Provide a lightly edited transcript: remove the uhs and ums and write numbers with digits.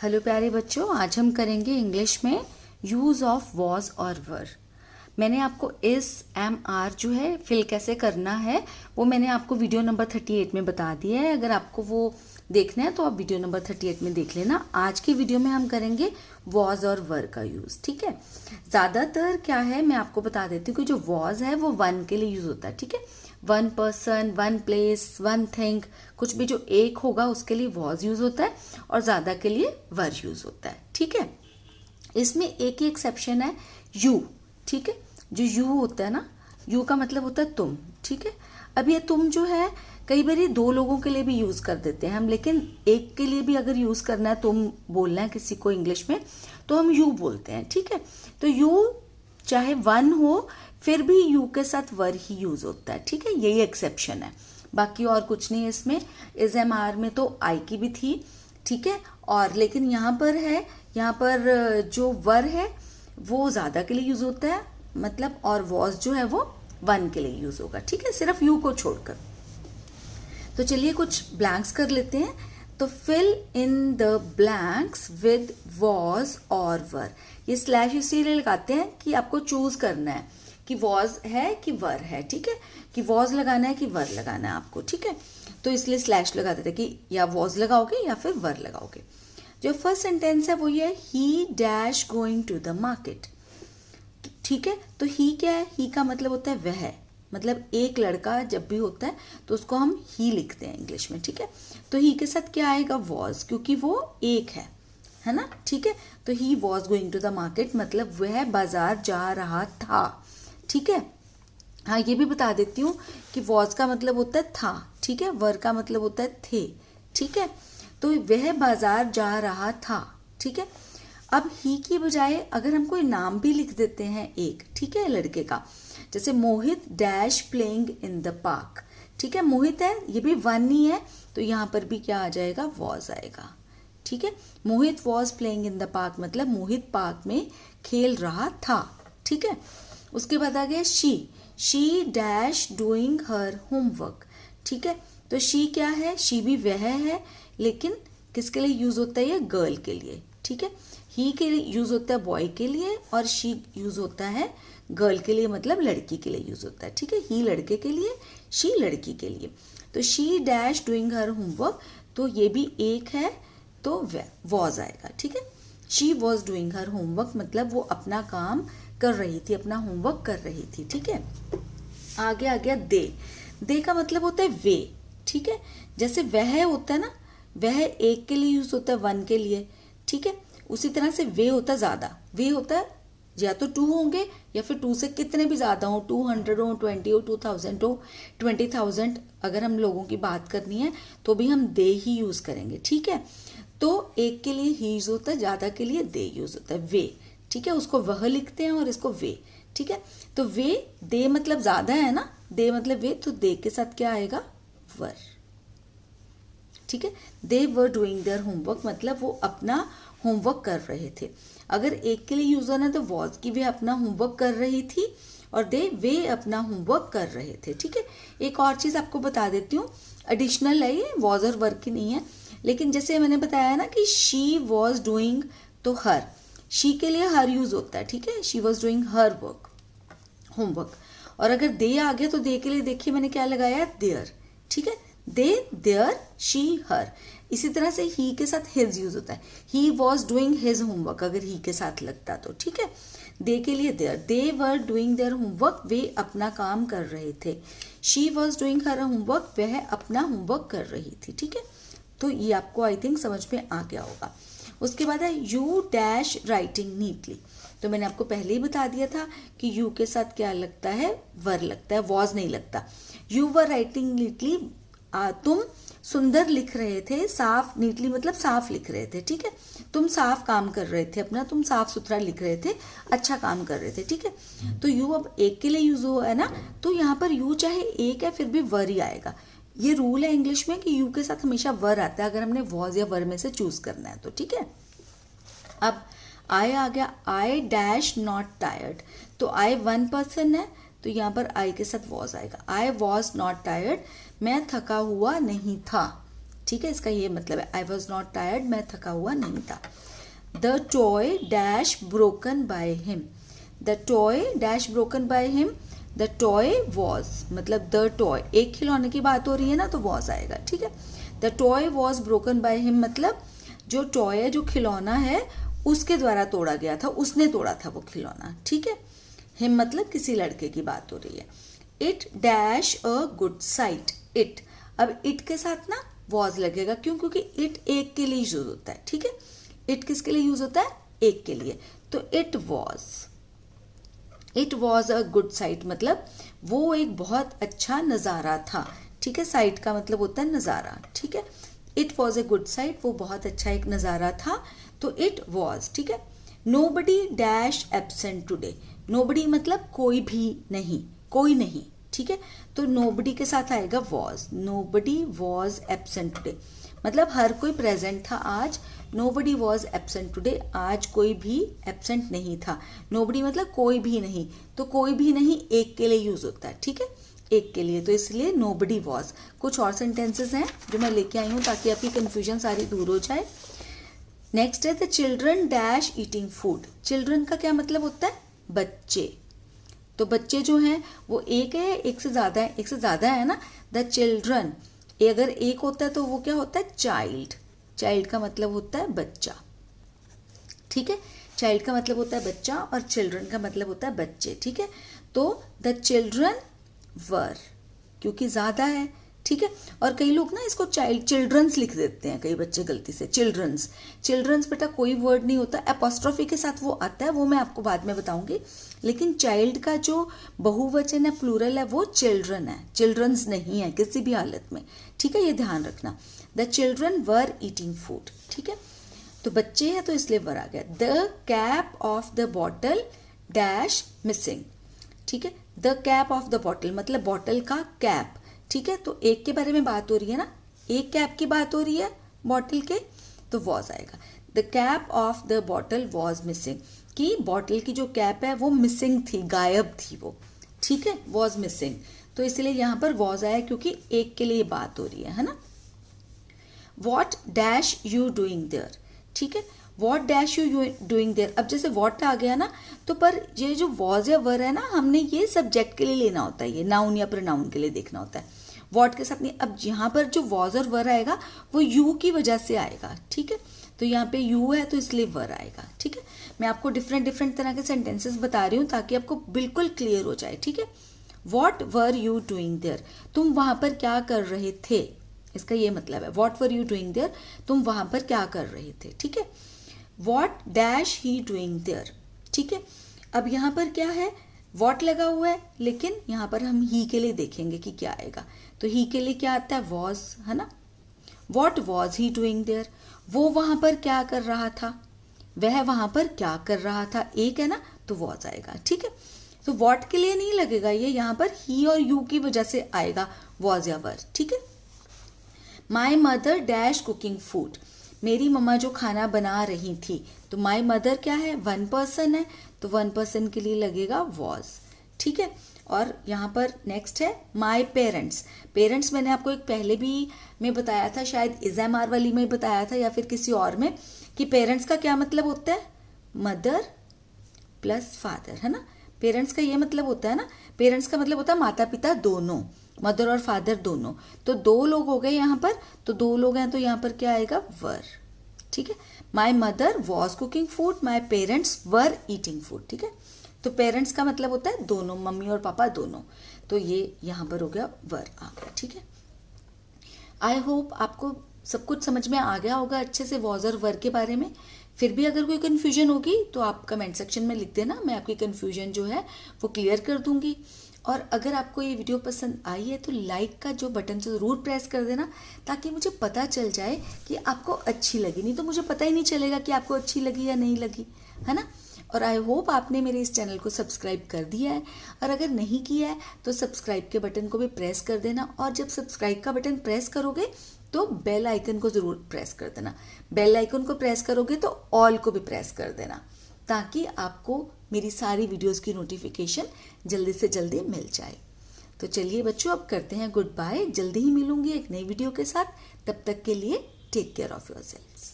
Hello प्यारे बच्चों, आज हम करेंगे इंग्लिश में यूज़ ऑफ वॉज और वर। मैंने आपको इस एम आर जो है फिल कैसे करना है वो मैंने आपको वीडियो नंबर 38 में बता दिया है। अगर आपको वो देखना है तो आप वीडियो नंबर 38 में देख लेना। आज की वीडियो में हम करेंगे वॉज और वर का यूज़। ठीक है, ज़्यादातर क्या है मैं आपको बता देती हूँ कि जो वॉज है वो वन के लिए यूज़ होता है। ठीक है, one person, one place, one thing, कुछ भी जो एक होगा उसके लिए वॉज यूज होता है और ज्यादा के लिए वर यूज होता है। ठीक है, इसमें एक ही एक्सेप्शन है, यू। ठीक है, जो यू होता है ना, यू का मतलब होता है तुम। ठीक है, अब ये तुम जो है कई बार दो लोगों के लिए भी यूज कर देते हैं हम, लेकिन एक के लिए भी अगर यूज करना है, तुम बोलना है किसी को इंग्लिश में तो हम यू बोलते हैं। ठीक है, तो यू चाहे वन हो फिर भी यू के साथ वर ही यूज होता है। ठीक है, यही एक्सेप्शन है, बाकी और कुछ नहीं है इसमें। इस एम आर में तो आई की भी थी। ठीक है, और लेकिन यहाँ पर है, यहाँ पर जो वर है वो ज्यादा के लिए यूज होता है, मतलब, और वॉज जो है वो वन के लिए यूज होगा। ठीक है, सिर्फ यू को छोड़कर। तो चलिए कुछ ब्लैंक्स कर लेते हैं। तो fill in the blanks with was और वर। ये स्लैश इसीलिए लगाते हैं कि आपको चूज करना है कि वॉज है कि वर है। ठीक है, कि वॉज लगाना है कि वर लगाना है आपको। ठीक है, तो इसलिए स्लैश लगा देते हैं कि या वॉज लगाओगे या फिर वर लगाओगे। जो फर्स्ट सेंटेंस है वो ये है, he dash going to the market. ठीक है, तो ही क्या है, ही का मतलब होता है वह, मतलब एक लड़का जब भी होता है तो उसको हम ही लिखते हैं इंग्लिश में। ठीक है, तो ही के साथ क्या आएगा, वॉज, क्योंकि वो एक है ना। ठीक है, तो he was going to the market मतलब वह बाजार जा रहा था। ठीक है, हाँ ये भी बता देती हूँ कि वॉज का मतलब होता है था। ठीक है, वर का मतलब होता है थे। ठीक है, तो वह बाजार जा रहा था। ठीक है, अब ही की बजाय अगर हम कोई नाम भी लिख देते हैं एक, ठीक है, लड़के का, जैसे Mohit dash playing in the park. ठीक है, मोहित है, ये भी वन ही है, तो यहाँ पर भी क्या आ जाएगा, वॉज आएगा। ठीक है, Mohit was playing in the park मतलब मोहित पार्क में खेल रहा था। ठीक है, उसके बाद आ गया she dash doing her homework. ठीक है, तो शी क्या है, शी भी वह है, लेकिन किसके लिए यूज होता है, ये गर्ल के लिए। ठीक है, ही के लिए यूज होता है बॉय के लिए और शी यूज होता है गर्ल के लिए, मतलब लड़की के लिए यूज होता है। ठीक है, ही लड़के के लिए, शी लड़की के लिए। तो she dash doing her homework, तो ये भी एक है तो वॉज आएगा। ठीक है, she was doing her homework मतलब वो अपना काम कर रही थी, अपना होमवर्क कर रही थी। ठीक है, आगे आ गया दे का मतलब होता है वे। ठीक है, जैसे वह होता है ना, वह एक के लिए यूज होता है, वन के लिए। ठीक है, उसी तरह से वे होता है ज्यादा, वे होता है या तो टू होंगे या फिर टू से कितने भी ज्यादा हो, 200 हो, 20 हो, 2000 हो, 20,000, अगर हम लोगों की बात करनी है तो भी हम दे ही यूज करेंगे। ठीक है, तो एक के लिए ही यूज होता है, ज्यादा के लिए दे यूज होता है, वे। ठीक है, उसको वह लिखते हैं और इसको वे। ठीक है, तो वे, दे मतलब ज्यादा है ना, दे मतलब वे, तो दे के साथ क्या आएगा, वर। ठीक है, दे वर डूइंग देयर होमवर्क मतलब वो अपना होमवर्क कर रहे थे। अगर एक के लिए यूज होना तो वॉज की वे अपना होमवर्क कर रही थी और दे वे अपना होमवर्क कर रहे थे। ठीक है, एक और चीज आपको बता देती हूँ, एडिशनल है, ये वॉज और वर्क की नहीं है, लेकिन जैसे मैंने बताया ना कि शी वॉज डूइंग, तो हर, शी के लिए हर यूज होता है। ठीक है, she was doing her work, homework. और अगर दे आ गया तो दे के लिए देखिए मैंने क्या लगाया, देयर। ठीक है, दे, देयर, शी, हर। इसी तरह से ही के साथ हिज यूज होता है, he was doing his homework अगर ही के साथ लगता तो। ठीक है, दे के लिए their, they were doing their homework वे अपना काम कर रहे थे। She was doing her homework वह अपना होमवर्क कर रही थी। ठीक है, तो ये आपको आई थिंक समझ में आ गया होगा। उसके बाद है यू डैश राइटिंग नीटली। तो मैंने आपको पहले ही बता दिया था कि यू के साथ क्या लगता है, वर लगता है, वॉज नहीं लगता। यू वर राइटिंग नीटली, तुम सुंदर लिख रहे थे, साफ, नीटली मतलब साफ लिख रहे थे। ठीक है, तुम साफ काम कर रहे थे अपना, तुम साफ सुथरा लिख रहे थे, अच्छा काम कर रहे थे। ठीक है, तो यू अब एक के लिए यूज हो है ना, तो यहाँ पर यू चाहे एक है फिर भी वर ही आएगा। ये रूल है इंग्लिश में कि यू के साथ हमेशा वर आता है अगर हमने वॉज या वर में से चूज करना है तो। ठीक है, अब आई आ गया, आई डैश नॉट टायर्ड, तो आई वन पर्सन है तो यहाँ पर आई के साथ वॉज आएगा। आई वॉज नॉट टायर्ड, मैं थका हुआ नहीं था। ठीक है, इसका ये मतलब है आई वॉज नॉट टायर्ड, मैं थका हुआ नहीं था। The toy dash broken by him, the toy dash broken by him, the toy was, मतलब द टॉय, एक खिलौने की बात हो रही है ना तो वॉज आएगा, ठीक है। The toy was broken by him मतलब जो टॉय है, जो खिलौना है, उसके द्वारा तोड़ा गया था, उसने तोड़ा था वो खिलौना, ठीक है। हिम मतलब किसी लड़के की बात हो रही है। It dash a good site, it, अब इट के साथ ना वॉज लगेगा, क्यों? क्योंकि इट एक के लिए यूज होता है, ठीक है। इट किसके लिए यूज होता है? एक के लिए। तो it was a good site मतलब वो एक बहुत अच्छा नज़ारा था, ठीक है। साइट का मतलब होता है नज़ारा, ठीक है। It was a good site, वो बहुत अच्छा एक नज़ारा था, तो इट वॉज, ठीक है। Nobody dash absent today, nobody मतलब कोई भी नहीं, कोई नहीं, ठीक है। तो नोबडी के साथ आएगा was, nobody was absent today मतलब हर कोई प्रेजेंट था आज। नोबडी वॉज एब्सेंट टुडे, आज कोई भी एब्सेंट नहीं था। नोबडी मतलब कोई भी नहीं, तो कोई भी नहीं एक के लिए यूज होता है, ठीक है, एक के लिए, तो इसलिए नोबडी वॉज। कुछ और सेंटेंसेस हैं जो मैं लेके आई हूँ ताकि आपकी कंफ्यूजन सारी दूर हो जाए। नेक्स्ट है the children dash eating food, children का क्या मतलब होता है? बच्चे। तो बच्चे जो हैं वो एक है, एक से ज्यादा है, एक से ज्यादा है ना। द चिल्ड्रन, अगर एक होता है तो वो क्या होता है? चाइल्ड, चाइल्ड का मतलब होता है बच्चा, ठीक है। चाइल्ड का मतलब होता है बच्चा और चिल्ड्रन का मतलब होता है बच्चे, ठीक है। तो द चिल्ड्रन वर, क्योंकि ज्यादा है, ठीक है। और कई लोग ना इसको चिल्ड्रंस लिख देते हैं, कई बच्चे गलती से चिल्ड्रंस। चिल्ड्रंस बेटा कोई वर्ड नहीं होता, एपोस्ट्रोफी के साथ वो आता है, वो मैं आपको बाद में बताऊंगी। लेकिन चाइल्ड का जो बहुवचन है, प्लूरल है, वो चिल्ड्रन है, चिल्ड्रंस नहीं है किसी भी हालत में, ठीक है, ये ध्यान रखना। The children were eating food, ठीक है। तो बच्चे हैं तो इसलिए वर आ गया। The cap of the bottle dash missing, ठीक है। The cap of the bottle मतलब बॉटल का कैप, ठीक है। तो एक के बारे में बात हो रही है ना, एक कैप की बात हो रही है बॉटल के, तो वॉज आएगा। The cap of the bottle was missing, कि बॉटल की जो कैप है वो मिसिंग थी, गायब थी वो, ठीक है, वॉज मिसिंग। तो इसलिए यहां पर वॉज आया क्योंकि एक के लिए बात हो रही है ना। What dash you doing there, ठीक है। What dash you doing there, अब जैसे वॉट आ गया ना, तो पर ये जो वॉज या वर है ना, हमने ये सब्जेक्ट के लिए लेना होता है, ये नाउन या प्रोनाउन के लिए देखना होता है, वॉट के साथ नहीं। अब यहाँ पर जो वॉज और वर आएगा वो यू की वजह से आएगा, ठीक है। तो यहाँ पे यू है तो इसलिए वर आएगा, ठीक है। मैं आपको डिफरेंट तरह के सेंटेंसेस बता रही हूँ ताकि आपको बिल्कुल क्लियर हो जाए, ठीक है। What were you doing there, तुम वहां पर क्या कर रहे थे, इसका ये मतलब है। What were you doing there, तुम वहां पर क्या कर रहे थे, ठीक है। What dash he doing there, ठीक है। अब यहाँ पर क्या है? वॉट लगा हुआ है, लेकिन यहाँ पर हम ही के लिए देखेंगे कि क्या आएगा। तो ही के लिए क्या आता है? वॉज, है ना। What was he doing there, वो वहां पर क्या कर रहा था, वह वहां पर क्या कर रहा था, एक है ना, तो वॉज आएगा, ठीक है। तो वॉट के लिए नहीं लगेगा ये, यहाँ पर ही और यू की वजह से आएगा वॉज या वर, ठीक है। My mother dash cooking food, मेरी मम्मा जो खाना बना रही थी, तो माई मदर क्या है? वन पर्सन है, तो वन पर्सन के लिए लगेगा वॉज, ठीक है। और यहाँ पर नेक्स्ट है माई पेरेंट्स, पेरेंट्स मैंने आपको एक पहले भी मैं बताया था, शायद इज़एमआर वाली में बताया था या फिर किसी और में, कि पेरेंट्स का क्या मतलब होता है? मदर प्लस फादर, है ना। पेरेंट्स का ये मतलब होता है ना, पेरेंट्स का मतलब होता है माता पिता दोनों, मदर और फादर दोनों। तो दो लोग हो गए यहाँ पर, तो दो लोग हैं तो यहाँ पर क्या आएगा? वर, ठीक है। My mother was cooking food, my parents were eating food, ठीक है। तो पेरेंट्स का मतलब होता है दोनों, मम्मी और पापा दोनों, तो ये यहाँ पर हो गया वर आ गया, ठीक है। आई होप आपको सब कुछ समझ में आ गया होगा अच्छे से वॉज और वर के बारे में। फिर भी अगर कोई कन्फ्यूजन होगी तो आप कमेंट सेक्शन में लिख देना, मैं आपकी कन्फ्यूजन जो है वो क्लियर कर दूंगी। और अगर आपको ये वीडियो पसंद आई है तो लाइक का जो बटन ज़रूर प्रेस कर देना, ताकि मुझे पता चल जाए कि आपको अच्छी लगी, नहीं तो मुझे पता ही नहीं चलेगा कि आपको अच्छी लगी या नहीं लगी, है ना। और आई होप आपने मेरे इस चैनल को सब्सक्राइब कर दिया है, और अगर नहीं किया है तो सब्सक्राइब के बटन को भी प्रेस कर देना। और जब सब्सक्राइब का बटन प्रेस करोगे तो बेल आइकन को ज़रूर प्रेस कर देना। बेल आइकन को प्रेस करोगे तो ऑल को भी प्रेस कर देना, ताकि आपको मेरी सारी वीडियोस की नोटिफिकेशन जल्दी से जल्दी मिल जाए। तो चलिए बच्चों, अब करते हैं गुड बाय। जल्दी ही मिलूंगी एक नई वीडियो के साथ। तब तक के लिए take care of your selves.